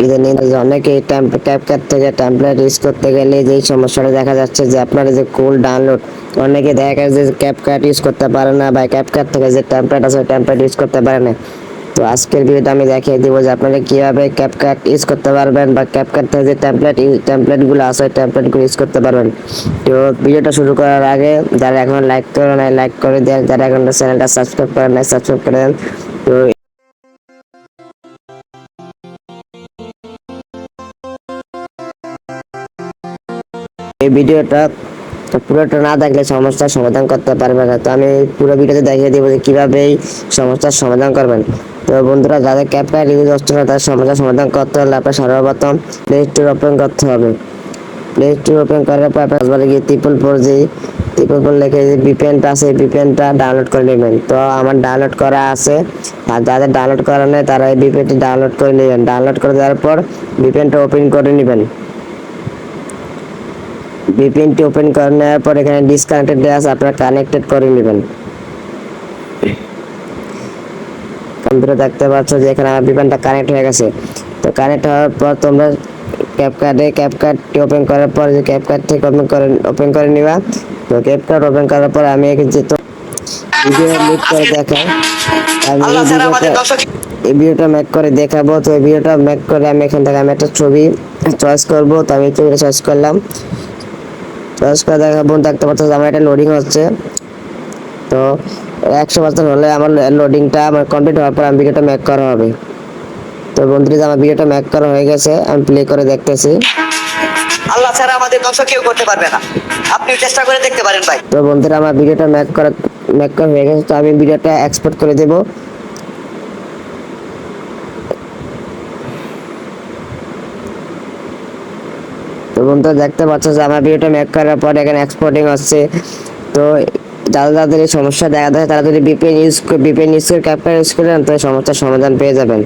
ইদানিং অনেকে ক্যাপকাট থেকে টেমপ্লেট ইউজ করতে গেলে যেই সমস্যাটা দেখা যাচ্ছে যে আপনারা যে কোড ডাউনলোড, অনেকে দেখা গেছে যে ক্যাপকাট ইউজ করতে পারে না বা ক্যাপকাট থেকে যে টেমপ্লেট আছে টেমপ্লেট ইউজ করতে পারে না। তো আজকের ভিডিওতে আমি দেখিয়ে দিব যে আপনারা কিভাবে ক্যাপকাট ইউজ করতে পারবেন বা ক্যাপকাট থেকে যে টেমপ্লেটগুলো আছে টেমপ্লেটগুলো ইউজ করতে পারবেন। তো ভিডিওটা শুরু করার আগে যারা এখন লাইক করে নাই লাইক করে দেন, যারা এখন চ্যানেলটা সাবস্ক্রাইব করে নাই সাবস্ক্রাইব করে দেন। তো এই ভিডিওটা পুরোটা না দেখলে সমস্যার সমাধান করতে পারবে না। তো আমি পুরো ভিডিওতে দেখিয়ে দিব যে কিভাবে এই সমস্যার সমাধান করবেন। তো বন্ধুরা, যাদের ক্যাপকাট ইউজ হচ্ছে না তাদের সমস্যার সমাধান করতে হলে আপনার সর্বপ্রথম প্লে স্টোর ওপেন করতে হবে। প্লে স্টোর ওপেন করার পর আপনার গিয়ে ট্রিপল ফোর লিখে যে ভিপিএনটা আছে ভিপিএনটা ডাউনলোড করে নেবেন। তো আমার ডাউনলোড করা আছে, আর যাদের ডাউনলোড করা নেই তারা এই ভিপিএনটি ডাউনলোড করে নেবেন। ডাউনলোড করে দেওয়ার পর ভিপিএনটা ওপেন করে নেবেন। ভিপিএনটি ওপেন করে নেওয়ার পর এখানে ডিসকানেক্টেড আছে, আপনারা কানেক্টেড করে নেবেন। কম্পিউটার দেখতে পাচ্ছ যে এখানে আমার ভিপিএনটা কানেক্ট হয়ে গেছে। তো কানেক্ট হওয়ার পর তোমরা ক্যাপকাটটি ওপেন করার পর যে ক্যাপকাট থেকে ওপেন করে নিবা। তো ক্যাপকাট ওপেন করার পর আমি যে তো ভিডিও মেক করে দেখাই, আমি এই ভিডিওটা মেক করে দেখাবো। তো এই ভিডিওটা মেক করে আমি এখান থেকে আমি একটা ছবি চয়েস করব। তো আমি ছবিটা চয়েস করলাম, চয়েস করে দেখাবো। দেখতে পাচ্ছ আমার এটা লোডিং হচ্ছে। তো 100% হলে আমার লোডিংটা আমার কমপ্লিট হওয়ার পর আমি ভিডিওটা মেক করা হবে। তো বন্ধুরা, আমার ভিডিওটা মেক করা হয়ে গেছে, আমি প্লে করে দেখতেছি। আল্লাহ ছাড়া আমাদের ধ্বংস কেউ করতে পারবে না, আপনি চেষ্টা করে দেখতে পারেন ভাই। তো বন্ধুরা, আমার ভিডিওটা মেক করা হয়ে গেছে। তো আমি ভিডিওটা এক্সপোর্ট করে দেব। তো বন্ধুরা, দেখতে পাচ্ছ যে আমার ভিডিওটা মেক করার পর এখানে এক্সপোর্টিং হচ্ছে। তো যাদের এই সমস্যা দেখা দেয় তারা যদি ভিপিএন ইউজ করে ক্যাপকাট ইউজ করেন তো সমস্যার সমাধান পেয়ে যাবেন।